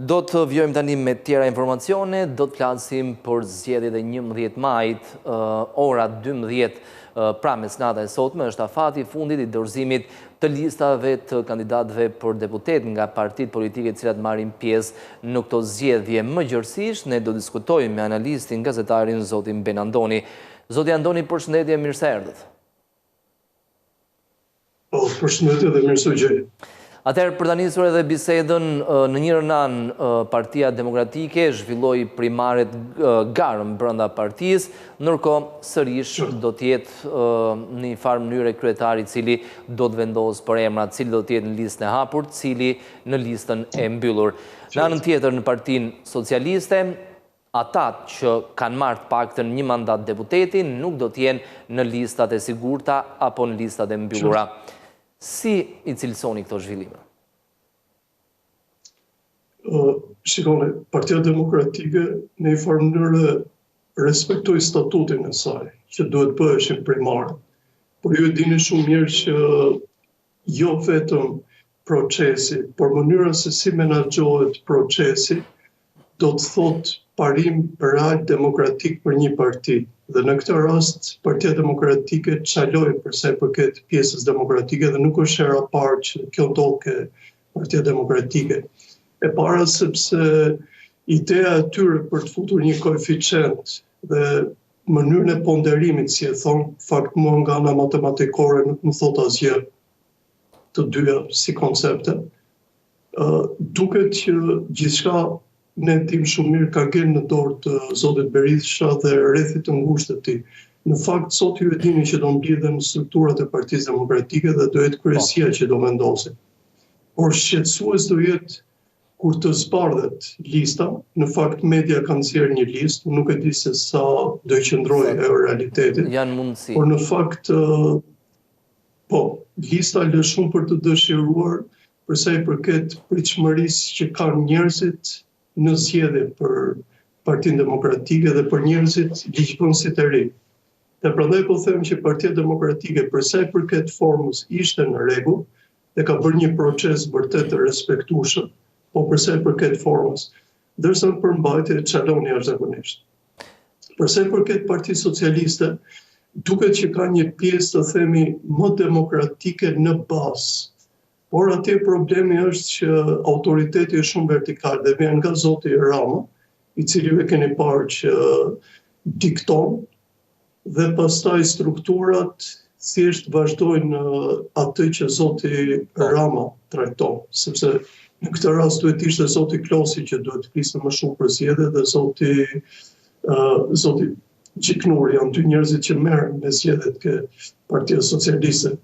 Do të vjojmë tani me tjera informacione, do të flasim për zgjedhjet e 11 majit, ora 12, pra mesnata e sotme, është afati fundit i dorëzimit të listave të kandidatëve për deputet nga partitë politike të cilat marrin pjesë në këto zgjedhje. Më gjërësisht, ne do diskutojmë me analistin, gazetarin zotin Ben Andoni. Zoti Andoni, përshëndetje, mirë se erdhët. Përshëndetje dhe mirë se gjej. Atëherë, për ta nisur edhe bisedën, në njërën anë Partia Demokratike zhvilloi primaret garën brenda partisë, ndërkohë sërish do të jetë në një farë mënyrë kryetari i cili do të vendosë për emrat, cili do të jetë në listën e hapur, cili në listën e mbyllur. Në anën tjetër, në Partinë Socialiste, ata që kanë marrë të paktën një mandat deputeti nuk do të jenë në listat e sigurta apo në listat e mbyllura. Si i cilësoni këto zhvillime? Shikoni, Partia Demokratike në një farë mënyrë respektoi statutin e saj, që duhet bëheshin primare. Por ju e dini shumë mirë që jo vetëm procesi, por mënyra se si menaxhohet procesi, do të thotë parim real demokratik për një parti. Dhe në këtë rast, Partia Demokratike çaloi për sa i përket pjesës demokratike dhe nuk është hera e parë që kjo ndodh ke Partia Demokratike. E para sepse ideja e tyre për të futur një koeficient dhe mënyrën e ponderimit, si e thon, fakt mua nga ana matematikore nuk më thot asgjë të dyja si koncepte. Duket që gjithçka ne dim shumë mirë ka qenë në dorë të zotit Berisha dhe rrethit të ngushtë të tij. Në fakt, sot ju e dini që do mblidhen strukturat e Partisë Demokratike dhe do jetë kryesia që do vendosin. Por shqetësues do jetë kur të zbardhet lista, në fakt media kanë nxjerrë një listë, nuk e di se sa do qëndrojë e realitetit. Janë mundësi. Por në fakt, lista lë shumë për të dëshiruar për sa i përket pritshmërisë që kanë njerëzit në zgjedhje për Partinë Demokratike dhe për njerëzit ligjvënësit e ri. Dhe prandaj po them që Partia Demokratike për sa i përket formës ishte në rregull dhe ka bërë një proces vërtet të respektueshëm, po për sa i përket formës, ndërsa në përmbajtje çaloni jashtëzakonisht. Për sa i përket Partisë Socialiste, duket që ka një pjesë të themi më demokratike në bazë. Por atje problemi është që autoriteti është shumë vertikal dhe vjen nga zoti Rama, i cili ju e keni parë që dikton dhe pastaj strukturat thjesht vazhdojnë atë që zoti Rama trajton, sepse në këtë rast duhet ishte zoti Klosi që duhet të flisë më shumë për zgjedhje dhe zoti Gjiknuri, janë dy njerëzit që merren me zgjedhjet ke Partia Socialiste.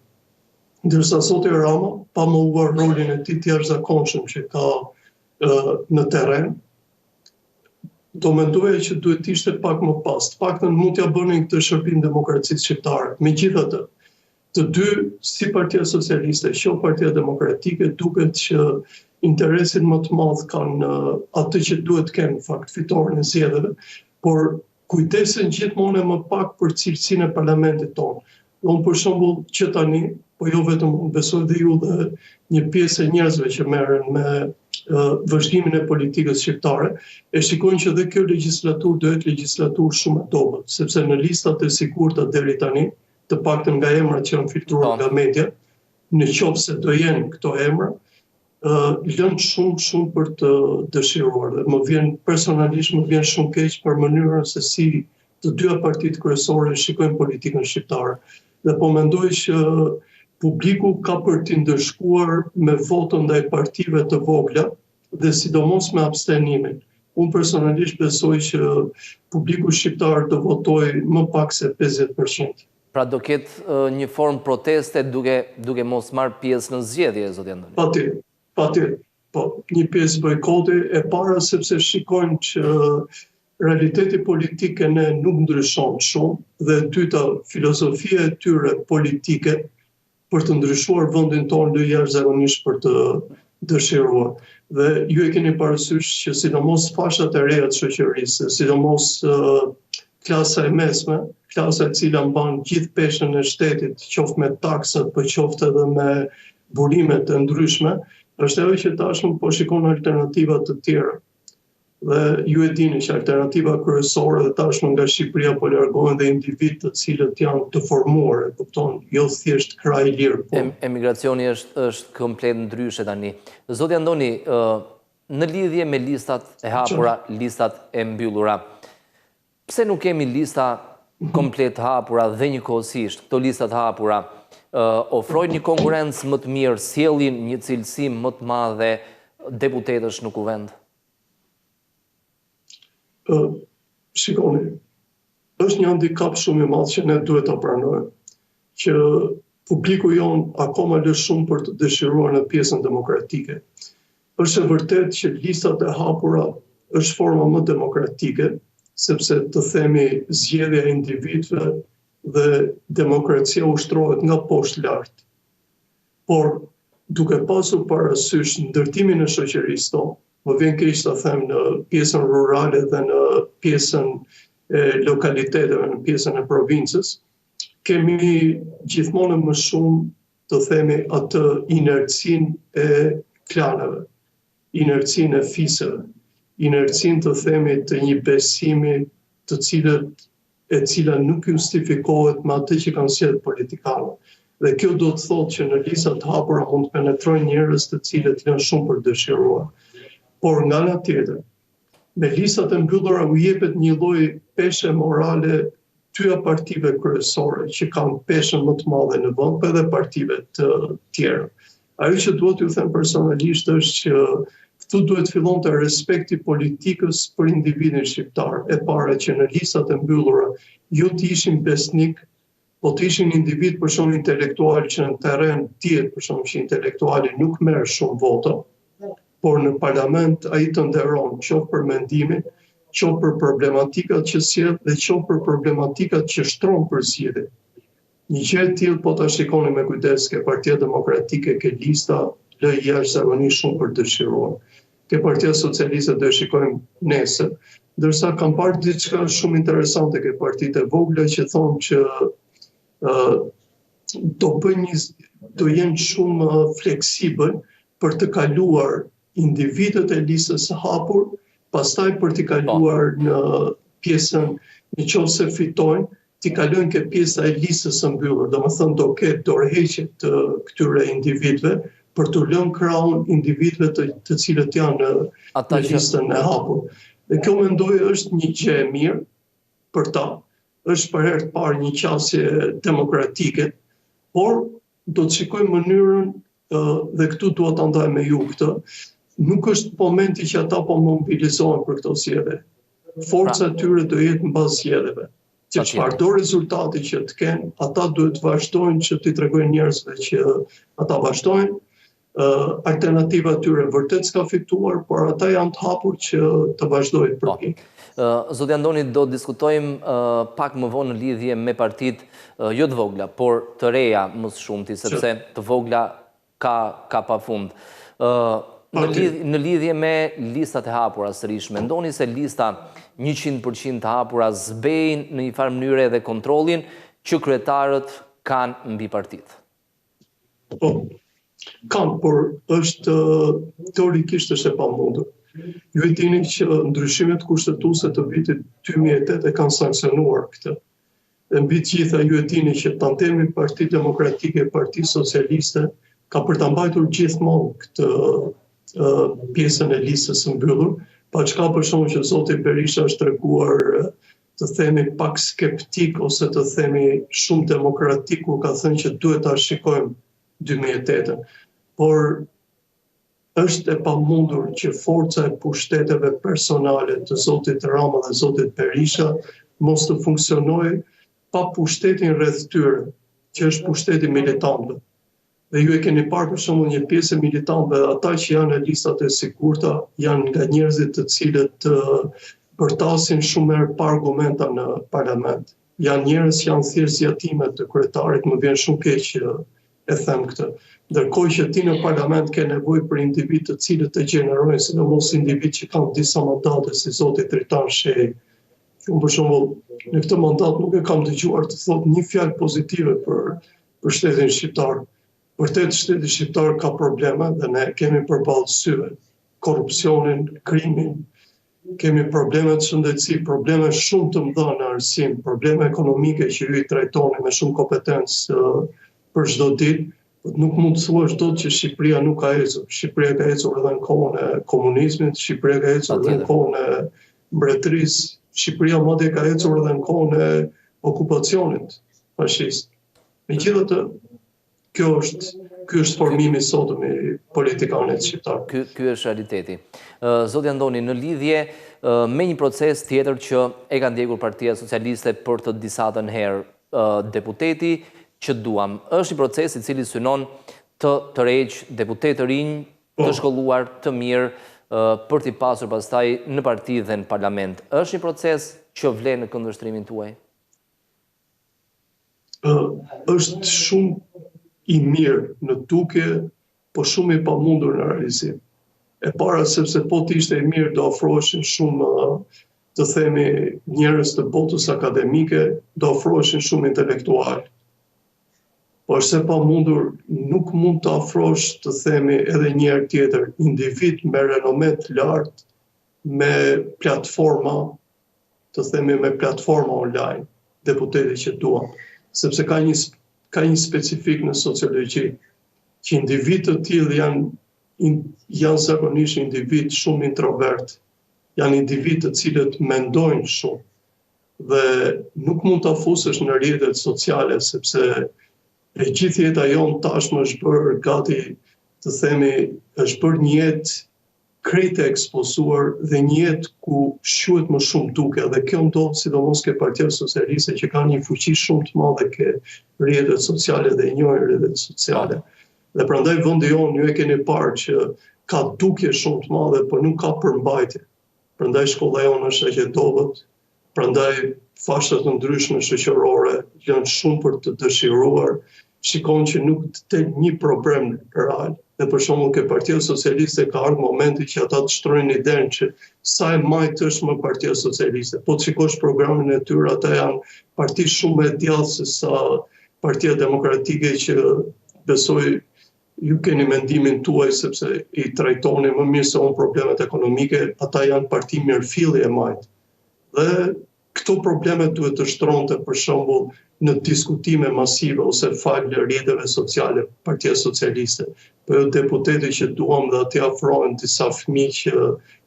Ndërsa zoti Rama, pa mohuar rolin e tij të jashtëzakonshëm që ka në terren, do mendoja që duhet ishte pak më pas. Të paktën mund t'ja bënin këtë shërbim demokracisë shqiptare. Megjithatë, të dy, si Partia Socialiste, që Partia Demokratike, duket që interesin më të madh kanë atë që duhet kenë fakt fitoren e zgjedhjeve, por kujdesen gjithmonë më pak për cilësinë e parlamentit tonë. Unë për shembull që tani, po jo vetëm unë, besoj dhe ju dhe një pjesë e njerëzve që merren me vazhdimin e politikës shqiptare, e shikojnë që dhe kjo legjislaturë do jetë legjislaturë shumë e dobët, sepse në listat e sigurta deri tani, të paktën nga emrat që janë filtruar nga media, në qoftë se do jenë këto emra, lënë shumë për të dëshiruar. Dhe personalisht më vjen shumë keq për mënyrën se si të dyja partitë kryesore shikojnë politikën shqiptare. Dhe po mendoj që publiku ka për t'i ndëshkuar me votën ndaj partive të vogla dhe sidomos me abstenimin. Unë personalisht besoj që publiku shqiptar të votojë më pak se 50%. Pra do ketë një formë proteste duke mos marrë pjesë në zgjedhje, zoti Andoni? Patjetër. Po, një pjesë bojkoti e para sepse shikojnë që realiteti politik e ne nuk ndryshon shumë dhe e dyta, filozofia e tyre politike për të ndryshuar vendin tonë do jashtëzakonisht për të dëshiruar. Dhe ju e keni parasysh që sidomos fashat e reja të shoqërisë, sidomos klasa e mesme, klasa e cila mban gjithë peshën e shtetit, qoftë me taksat, po qoftë edhe me burimet e ndryshme, është ajo që tashmë po shikon alternativa të tjera. Dhe ju e dini që alternativa kryesore dhe tashmë nga Shqipëria po largohen dhe individ të cilët janë të formuar, e kupton, jo thjesht kraj i lirë. Emigracioni është komplet ndryshe tani. Zoti Andoni, në lidhje me listat e hapura, listat e mbyllura, pse nuk kemi lista komplet hapura dhe njëkohësisht këto listat hapura ofrojnë një konkurrencë më të mirë, sjellin një cilësi më të madhe deputetësh në kuvend? Shikoni, është një handikap shumë i madh që ne duhet ta pranojmë, që publiku jon akoma lë shumë për të dëshiruar në pjesën demokratike. Është e vërtetë që listat e hapura është forma më demokratike, sepse të themi zgjedhja e individëve dhe demokracia ushtrohet nga poshtë lart. Por duke pasur parasysh ndërtimin e shoqërisë tonë, më vjen keq ta them në pjesën rurale dhe në pjesën e lokaliteteve, në pjesën e provincës, kemi gjithmonë më shumë të themi atë inercinë e klaneve, inercinë e fisëve, inercinë të themi të një besimi e cila nuk justifikohet me atë që kanë sjellë politikanët. Dhe kjo do të thotë që në listat të hapura mund të penetrojnë njerëz të cilët janë shumë për dëshiruar. Por nga ana tjetër, me listat e mbyllura u jepet një lloj peshe morale tyra partive kryesore që kanë peshën më të madhe në vend, por edhe partive të tjera. Ajo që duhet ju them personalisht është që këtu duhet fillon të respekti politikës për individin shqiptar. E para që në listat e mbyllura jo të ishin besnik, po të ishin individ për shumë intelektual që në terren tjetër, për shumë që intelektuali nuk merr shumë vota, por në parlament ai të nderon qoftë për mendimin, qoftë për problematikat që sjell dhe qoftë për problematikat që shtron për zgjedhje. Një gjë e tillë po ta shikoni me kujdes ke Partia Demokratike, ke lista lë jashtëzakonisht shumë për dëshiruar. Ke Partia Socialiste do e shikojmë nesër, ndërsa kam parë diçka shumë interesante ke partitë e vogla që thonë që do jenë shumë fleksibël për të kaluar individët e listës së hapur, pastaj për të kaluar në pjesën nëse fitojnë, t'i kalojnë ke pjesa e listës së mbyllur, domethënë do ketë dorëheqje të këtyre individëve për të lënë krahun individëve të cilët janë në listën e hapur. Dhe kjo mendoj është një gjë e mirë për ta, është për herë të parë një qasje demokratike, por do të shikojmë mënyrën dhe këtu dua ta ndaj me ju këtë. Nuk është momenti që ata po mobilizohen për këto zgjedhje. Forca e tyre do jetë mbas zgjedhjeve. Që çfarëdo rezultati që të kenë, ata duhet vazhdojnë që t'i tregojnë njerëzve që ata vazhdojnë. Alternativa e tyre vërtet s'ka fituar, por ata janë të hapur që të vazhdojnë përpjekjen. Zoti Andoni, do diskutojmë pak më vonë në lidhje me partitë jo të vogla, por të reja më së shumti, sepse të vogla ka pafund. Në lidhje me listat e hapura sërish, mendoni se lista 100% të hapura zbejnë në një farë mënyrë edhe kontrollin që kryetarët kanë mbi partitë? Kanë, por është teorikisht është e pamundur. Ju e dini që ndryshimet kushtetuese të vitit 2008 e kanë sankcionuar këtë. Dhe mbi të gjitha ju e dini që tandemi Parti Demokratike e Parti Socialiste ka për ta mbajtur gjithmonë këtë pjesën e listës së mbyllur, pa çka për shkak që zoti Berisha është treguar të themi pak skeptik ose të themi shumë demokratik kur ka thënë që duhet ta shikojmë 2008-ën. Por është e pamundur që forca e pushteteve personale të zotit Rama dhe zotit Berisha mos të funksionojë pa pushtetin rreth tyre, që është pushteti militantëve. Dhe ju e keni parë për shembull një pjesë e militantëve, ata që janë në listat e sigurta, janë nga njerëzit të cilët përtasin shumë herë pa argumenta në parlament. Janë njerëz që janë thjesht zgjatime të kryetarit, më vjen shumë keq që e them këtë. Ndërkohë që ti në parlament ke nevojë për individ të cilët të gjenerojnë, sidomos individ që kanë disa mandate si zoti Tritan Shehi. Unë për shembull në këtë mandat nuk e kam dëgjuar të thotë një fjalë pozitive për shtetin shqiptar. Vërtet shteti shqiptar ka probleme dhe ne kemi përballë syve korrupsionin, krimin, kemi probleme të shëndetësi, probleme shumë të mëdha në arsim, probleme ekonomike që ju i trajtoni me shumë kompetencë për çdo ditë. Nuk mund të thuash dot që Shqipëria nuk ka ecur. Shqipëria ka ecur edhe në kohën e komunizmit, Shqipëria ka ecur edhe në kohën e mbretërisë, Shqipëria madje ka ecur edhe në kohën e okupacionit fashist. Megjithatë, ky është formimi sotëm i politikanit shqiptar. Ky është realiteti. Zoti Andoni, në lidhje me një proces tjetër që e ka ndjekur Partia Socialiste për të disatën herë deputeti që duam, është një proces i cili synon të tërheqë deputet të rinj, të shkolluar, të mirë, për t'i pasur pastaj në parti dhe në parlament. Është një proces që vlen në këndvështrimin tuaj? Është shumë i mirë në tukje, po shumë i pamundur në realizim. E para sepse po të ishte i mirë do ofroheshin shumë, të themi, njerëz të botës akademike, do ofroheshin shumë intelektual. Po është e pamundur, nuk mund të afrosh, të themi, edhe një herë tjetër, individ me renome të lartë, me platforma, të themi me platforma online, deputetit që duam. Sepse ka një specifik në sociologji, që individ të tillë janë zakonisht individ shumë introvert, janë individ të cilët mendojnë shumë, dhe nuk mund të fusësh në rrjetet sociale, sepse e gjithë jeta jonë tashmë është bërë gati, të themi, është bërë një jetë krejt e ekspozuar dhe një jetë ku shuhet më shumë duke, dhe kjo ndodh sidomos ke Partia Socialiste që ka një fuqi shumë të madhe ke rrjetet sociale dhe njohin rrjetet sociale. Dhe prandaj vendi jonë ju e keni parë që ka dukje shumë të madhe, por nuk ka përmbajtje. Prandaj shkolla jonë është aq e dobët, prandaj fashët të ndryshme shoqërore janë shumë për të dëshiruar, shikon që nuk të tel një problem real. Dhe për shembull ke Partia Socialiste ka ardhur momenti që ata të shtrojnë idenë që sa e majt është më Partia Socialiste. Po të shikosh programin e tyre, ata janë parti shumë e djallë se sa Partia Demokratike që besoj ju keni mendimin tuaj sepse i trajtoni më mirë se unë problemet ekonomike, ata janë parti mirëfilli e majt. Dhe këto probleme duhet të shtronte për shembull në diskutime masive ose falë rrjeteve sociale Partia Socialiste. Po jo deputete që duam dhe aty afrohen disa fëmijë që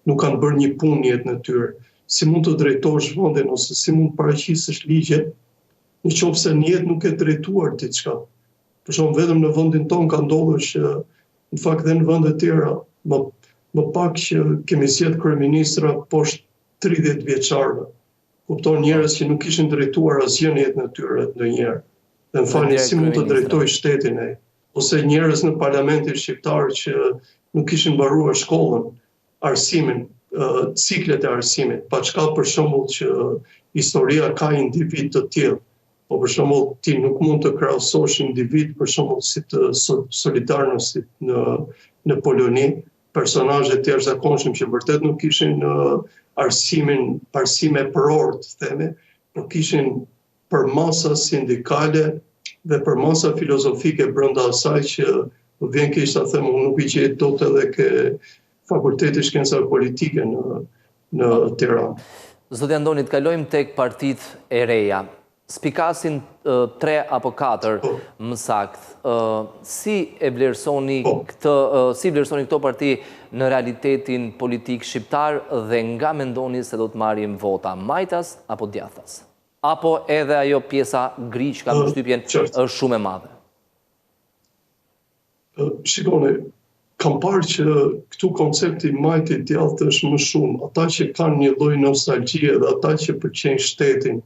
nuk kanë bërë një punë jetë në tyre. Si mund të drejtosh vendin ose si mund të paraqisësh ligje, nëse në jetë nuk e drejtuar diçka. Për shembull vetëm në vendin tonë ka ndodhur që në fakt dhe në vende tjera më pak që kemi sjellë kryeministra poshtë 30 vjeçarëve. Kupton, njerëz që nuk kishin drejtuar asgjë në jetën e tyre ndonjëherë. Dhe në fakt si mund të drejtoj shtetin ai? Ose njerëz në parlamentin shqiptar që nuk kishin mbaruar shkollën, arsimin, ciklet e arsimit, pa çka për shembull që historia ka individ të tillë. Po për shembull ti nuk mund të krahasosh individ për shembull si të Solidarnosit në Poloni, personazhe të jashtëzakonshëm që vërtet nuk kishin arsime përor të themi, por kishin përmasa sindikale dhe përmasa filozofike brenda asaj që vjen keq ta them, unë nuk i gjej dot edhe ke Fakulteti i Shkencave Politike në Tiranë. Zoti Andoni, të kalojmë tek partitë e reja. Spikasin 3 apo 4 më saktë. Si e vlerësoni këto parti në realitetin politik shqiptar dhe nga mendoni se do të marrim vota, majtas apo djathtas? Apo edhe ajo pjesa gri që ka përshtypjen është shumë e madhe? Shikoni, kam parë që këtu koncepti majti djathtë është më shumë. Ata që kanë një lloj nostalgjie dhe ata që pëlqejnë shtetin,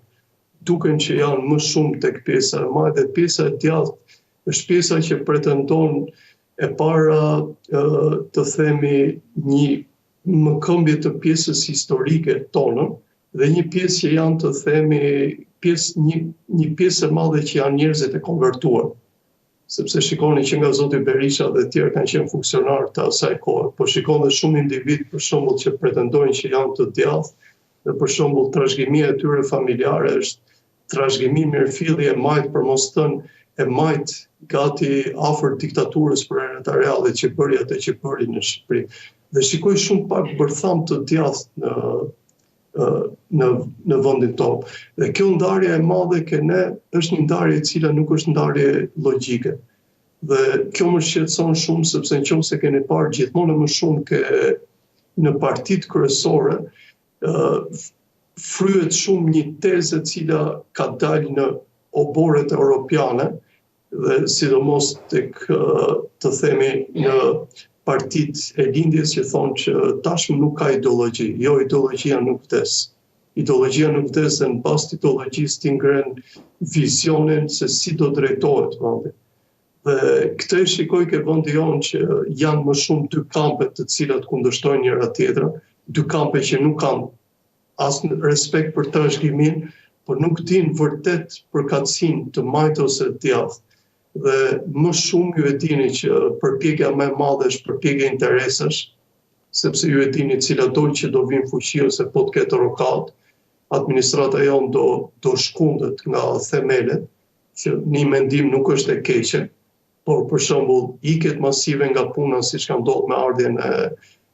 duken që janë më shumë tek pjesa e madhe. Pjesa e djathtë është pjesa që pretendon e para të themi një mëkëmbje të pjesës historike tonë dhe një pjesë që janë të themi një pjesë e madhe që janë njerëzit e konvertuar. Sepse shikoni që nga zoti Berisha dhe tjerë kanë qenë funksionarë të asaj kohe, po shikoni dhe shumë individ për shembull që pretendojnë që janë të djathtë dhe për shembull trashëgimia e tyre familjare është trashëgimi mirëfilli e majt për mos thënë e majt gati afër diktaturës për herët e reale që bëri atë që bëri në Shqipëri. Dhe shikoj shumë pak bërtham të djathtë në vendin tonë. Dhe kjo ndarje e madhe që ne është një ndarje e cila nuk është ndarje logjike. Dhe kjo më shqetëson shumë sepse nëse keni parë gjithmonë më shumë që në partitë kryesore fryhet shumë një tezë e cila ka dalë në oboret europiane dhe sidomos tek të themi në partitë e lindjes që thonë që tashmë nuk ka ideologji. Jo, ideologjia nuk vdes. Ideologjia nuk vdes dhe në bas të ideologjisë ti ngren vizionin se si do drejtohet vendi. Dhe këtë e shikoj ke vendi jonë që janë më shumë dy kampe të cilat kundërshtojnë njëra tjetrën, dy kampe që nuk kanë as respekt për trashëgimin, por nuk dinë vërtet përkatësinë të majtë ose të djathtë. Dhe më shumë ju e dini që përpjekja më e madhe është përpjekja interesash, sepse ju e dini cila dojë që do vinë fuqi ose po të ketë rokat, administrata jonë do shkundet nga themelet, që një mendim nuk është e keqe, por për shembull iket masive nga puna siç ka ndodhur me ardhjen e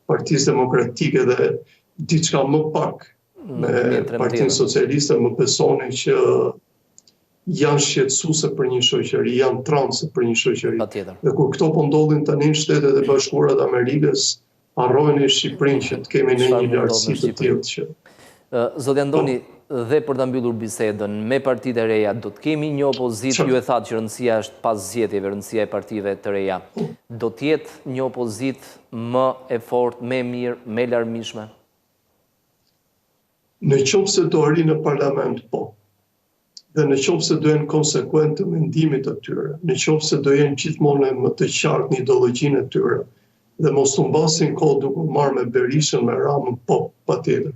Partisë Demokratike dhe diçka më pak me Partinë Socialiste, më besoni që janë shqetësuese për një shoqëri, janë transe për një shoqëri. Dhe kur këto po ndodhin tani në Shtetet e Bashkuara të Amerikës, harrojeni Shqipërinë që të kemi në një lartësi të tillë që. Zoti Andoni, dhe për ta mbyllur bisedën, me partitë e reja do të kemi një opozitë, ju e thatë që rëndësia është pas zgjedhjeve, rëndësia e partive të reja. Do të jetë një opozitë më e fortë, më e mirë, më e larmishme? Në qoftë se do arrijë në parlament, po. Dhe në qoftë se do jenë konsekuent të mendimit të tyre, në qoftë se do jenë gjithmonë më të qartë në ideologjinë e tyre, dhe mos të mbasin kohë duke marrë me Berishën, me Ramën, po, patjetër.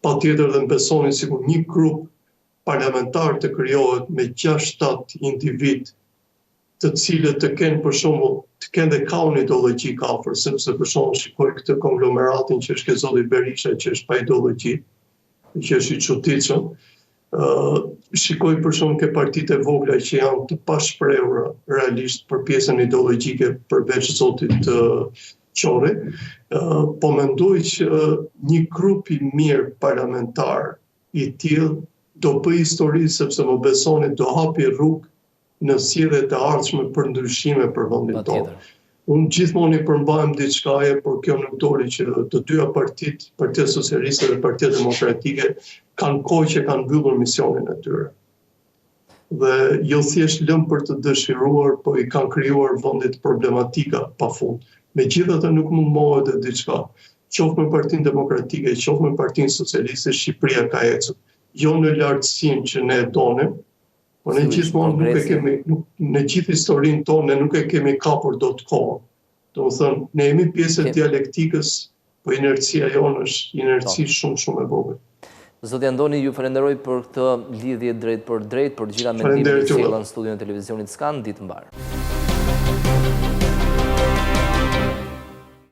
Patjetër dhe më besoni sikur një grup parlamentar të krijohet me 6-7 individ, të cilët të kenë për shembull, të kenë dhe ka një ideologji afër, sepse për shembull shikoj këtë konglomeratin që është ke zoti Berisha, që është pa ideologji, që është i çuditshëm. Shikoj për shumë ke partitë e vogla që janë të pashprehura realisht për pjesën ideologjike përveç zotit Qori, po mendoj që një grup i mirë parlamentar i tillë do bëj histori sepse më besoni do hapi rrugë në sjelljet e ardhshme për ndryshime për vendin tonë. Unë gjithmonë i përmbajmë diçkaje, por kjo nuk doli që të dyja partitë, Partia Socialiste dhe Partia Demokratike, kanë kohë që kanë mbyllur misionin e tyre. Dhe jo thjesht lëmë për të dëshiruar, po i kanë krijuar vendit problematika pafund. Megjithatë nuk mund mohet dhe diçka. Qoftë me Partinë Demokratike, qoftë me Partinë Socialiste, Shqipëria ka ecur. Jo në lartësinë që ne e donim, por ne gjithmonë nuk e kemi, në gjithë historinë tonë ne nuk e kemi kapur dot kohën. Domethënë, ne jemi pjesë e dialektikës, po inercia jonë është inerci shumë e vogël. Zoti Andoni, ju falenderoj për këtë lidhje drejt për drejt, për gjitha mendimet që sjellën në studion e televizionit Skan, ditë mbarë.